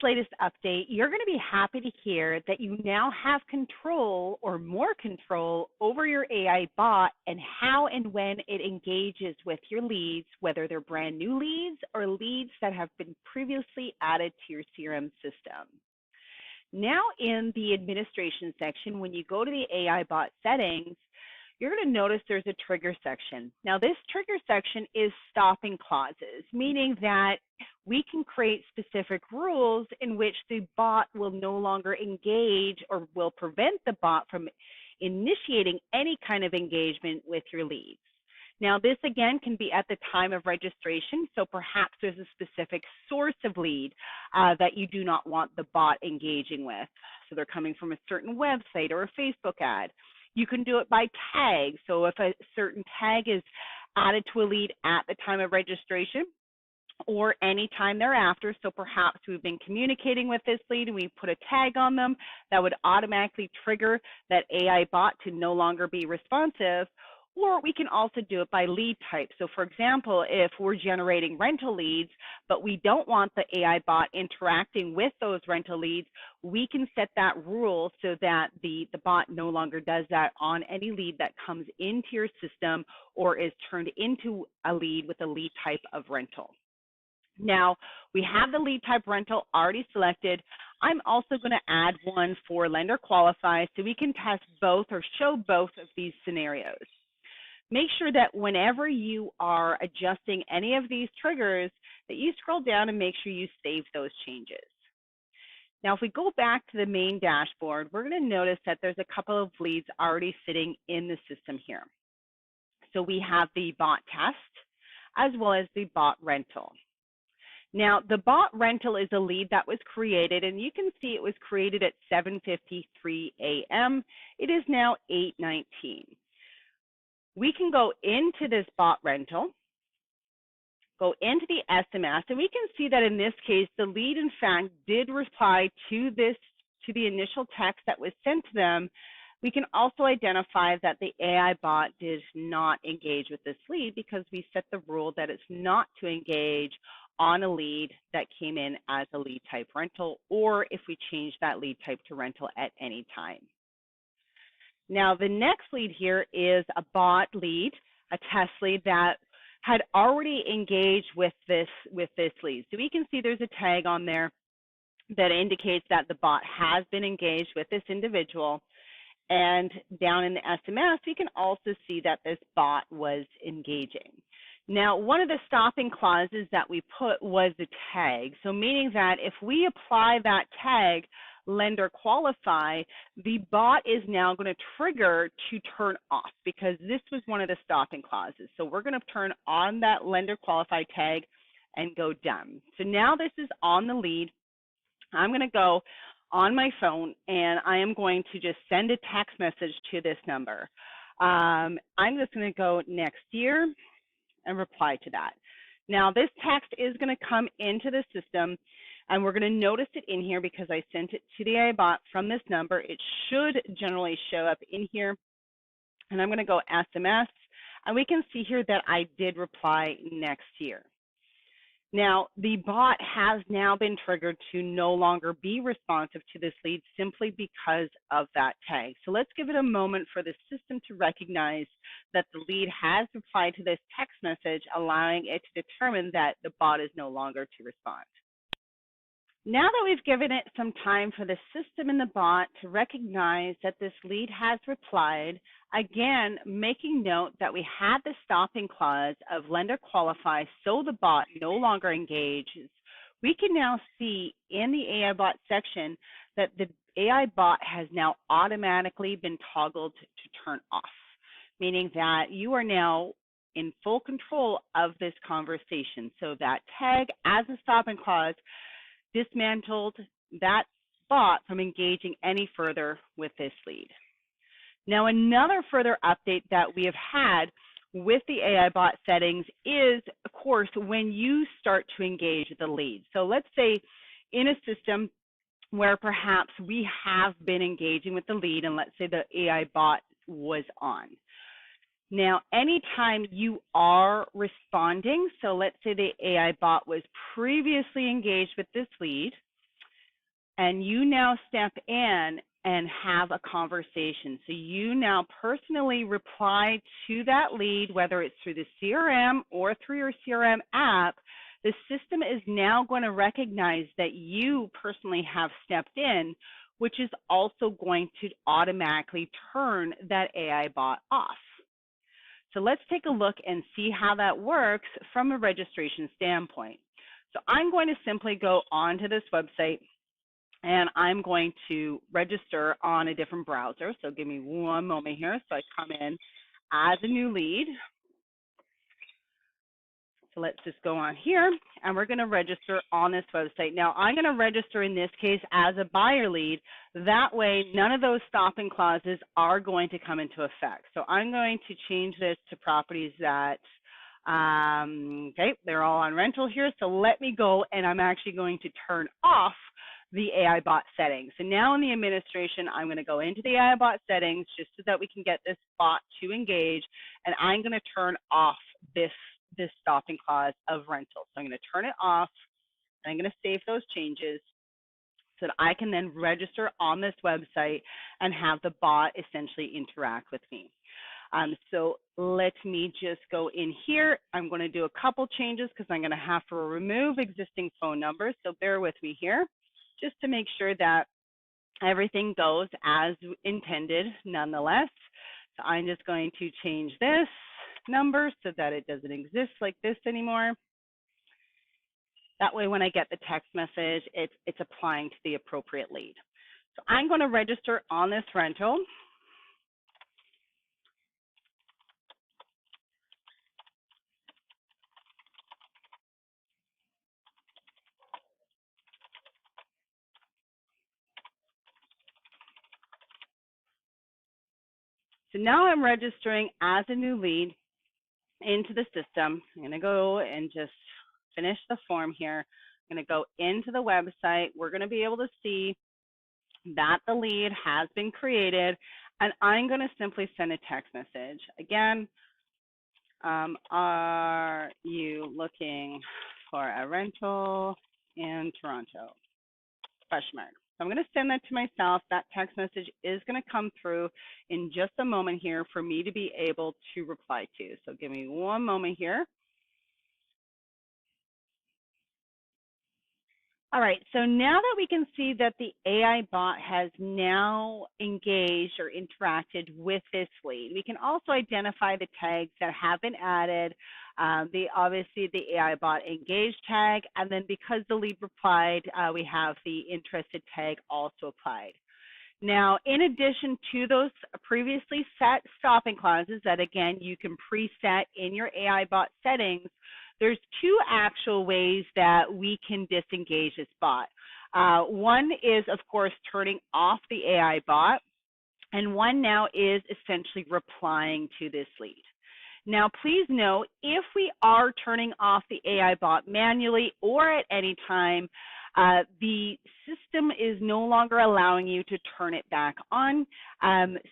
latest update, you're going to be happy to hear that you now have control or more control over your AI bot and how and when it engages with your leads, whether they're brand new leads or leads that have been previously added to your CRM system. Now in the administration section, when you go to the AI bot settings, you're going to notice there's a trigger section. Now this trigger section is stopping clauses, meaning that we can create specific rules in which the bot will no longer engage or will prevent the bot from initiating any kind of engagement with your leads. Now this again can be at the time of registration, so perhaps there's a specific source of lead that you do not want the bot engaging with. So they're coming from a certain website or a Facebook ad. You can do it by tag. So if a certain tag is added to a lead at the time of registration or any time thereafter, so perhaps we've been communicating with this lead and we put a tag on them, that would automatically trigger that AI bot to no longer be responsive. Or we can also do it by lead type. So for example, if we're generating rental leads, but we don't want the AI bot interacting with those rental leads, we can set that rule so that the bot no longer does that on any lead that comes into your system or is turned into a lead with a lead type of rental. Now, we have the lead type rental already selected. I'm also going to add one for lender qualify so we can test both or show both of these scenarios. Make sure that whenever you are adjusting any of these triggers, that you scroll down and make sure you save those changes. Now, if we go back to the main dashboard, we're going to notice that there's a couple of leads already sitting in the system here. So we have the bot test as well as the bot rental. Now, the bot rental is a lead that was created, and you can see it was created at 7:53 a.m. It is now 8:19. We can go into this bot rental, go into the SMS, and we can see that in this case, the lead, in fact, did reply to the initial text that was sent to them. We can also identify that the AI bot did not engage with this lead because we set the rule that it's not to engage on a lead that came in as a lead type rental, or if we change that lead type to rental at any time. Now, the next lead here is a bot lead, a test lead that had already engaged with this lead. So we can see there's a tag on there that indicates that the bot has been engaged with this individual. And down in the SMS, we can also see that this bot was engaging. Now, one of the stopping clauses that we put was the tag. So meaning that if we apply that tag, lender qualify, the bot is now going to trigger to turn off because this was one of the stopping clauses. So we're going to turn on that lender qualify tag and go done. So now this is on the lead. I'm going to go on my phone and I am going to just send a text message to this number. I'm just going to go next year and reply to that. Now this text is going to come into the system and we're going to notice it in here because I sent it to the AI bot from this number. It should generally show up in here. And I'm going to go SMS, and we can see here that I did reply next year. Now, the bot has now been triggered to no longer be responsive to this lead simply because of that tag. So let's give it a moment for the system to recognize that the lead has replied to this text message, allowing it to determine that the bot is no longer to respond. Now that we've given it some time for the system and the bot to recognize that this lead has replied, again, making note that we had the stopping clause of lender qualify so the bot no longer engages, we can now see in the AI bot section that the AI bot has now automatically been toggled to turn off, meaning that you are now in full control of this conversation. So that tag as a stopping clause dismantled that bot from engaging any further with this lead. Now, another further update that we have had with the AI bot settings is, of course, when you start to engage the lead. So let's say in a system where perhaps we have been engaging with the lead, and let's say the AI bot was on. Now, anytime you are responding, so let's say the AI bot was previously engaged with this lead, and you now step in and have a conversation. So you now personally reply to that lead, whether it's through the CRM or through your CRM app. The system is now going to recognize that you personally have stepped in, which is also going to automatically turn that AI bot off. So let's take a look and see how that works from a registration standpoint. So I'm going to simply go onto this website, and I'm going to register on a different browser. So give me one moment here. So I come in as a new lead. So let's just go on here, and we're going to register on this website. Now, I'm going to register in this case as a buyer lead. That way, none of those stopping clauses are going to come into effect. So I'm going to change this to properties that, okay, they're all on rental here. So let me go, and I'm actually going to turn off the AI bot settings. So now in the administration, I'm going to go into the AI bot settings just so that we can get this bot to engage, and I'm going to turn off this stopping clause of rental. So I'm going to turn it off, and I'm going to save those changes so that I can then register on this website and have the bot essentially interact with me. So let me just go in here. I'm going to do a couple changes because I'm going to have to remove existing phone numbers. So bear with me here just to make sure that everything goes as intended nonetheless. So I'm just going to change this number so that it doesn't exist like this anymore. That way when I get the text message, it's applying to the appropriate lead. So I'm going to register on this rental. So now I'm registering as a new lead into the system. I'm going to go and just finish the form here. I'm going to go into the website. We're going to be able to see that the lead has been created, and I'm going to simply send a text message. Again, are you looking for a rental in Toronto? Question mark. So I'm going to send that to myself. That text message is going to come through in just a moment here for me to be able to reply to. So give me one moment here. All right, so now that we can see that the AI bot has now engaged or interacted with this lead, we can also identify the tags that have been added. Obviously the AI bot engaged tag, and then because the lead replied, we have the interested tag also applied. Now, in addition to those previously set stopping clauses that, again, you can preset in your AI bot settings, there's two actual ways that we can disengage this bot. One is, of course, turning off the AI bot, and one now is essentially replying to this lead. Now, please note, if we are turning off the AI bot manually or at any time, the system is no longer allowing you to turn it back on.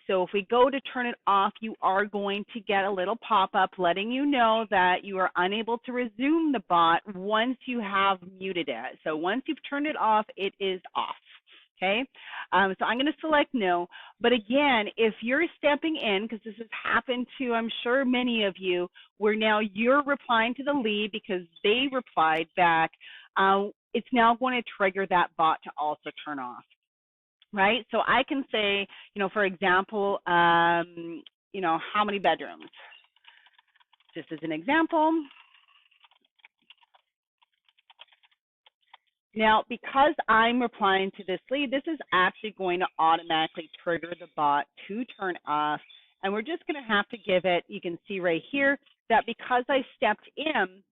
So if we go to turn it off, you are going to get a little pop-up letting you know that you are unable to resume the bot once you have muted it. So once you've turned it off, it is off. Okay, so I'm going to select no. But again, if you're stepping in, because this has happened to, I'm sure, many of you, where now you're replying to the lead because they replied back, it's now going to trigger that bot to also turn off, right? So I can say, for example, how many bedrooms? Just as an example. Now, because I'm replying to this lead, this is actually going to automatically trigger the bot to turn off. And we're just going to have to give it, you can see right here, that because I stepped in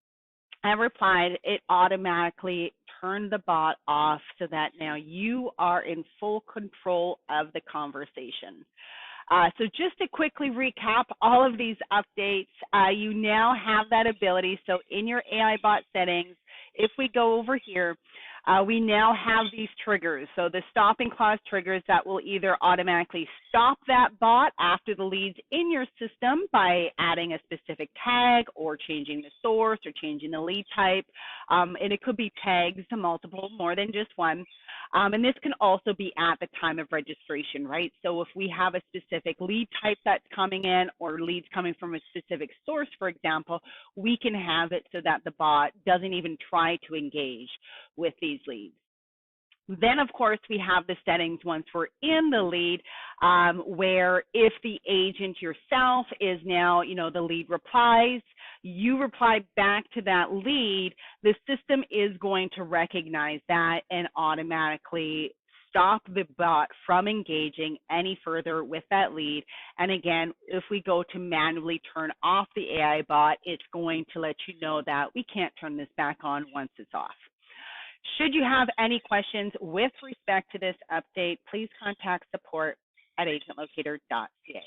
and replied, it automatically turned the bot off so that now you are in full control of the conversation. So just to quickly recap all of these updates, you now have that ability. So in your AI bot settings, if we go over here, We now have these triggers. So the stopping clause triggers that will either automatically stop that bot after the lead's in your system by adding a specific tag or changing the source or changing the lead type. And it could be tags to multiple, more than just one. And this can also be at the time of registration, right? So if we have a specific lead type that's coming in or leads coming from a specific source, for example, we can have it so that the bot doesn't even try to engage with these leads. Then, of course, we have the settings once we're in the lead, where if the agent yourself is now, the lead replies, you reply back to that lead, the system is going to recognize that and automatically stop the bot from engaging any further with that lead. And again, if we go to manually turn off the AI bot, it's going to let you know that we can't turn this back on once it's off. Should you have any questions with respect to this update, please contact support@agentlocator.ca.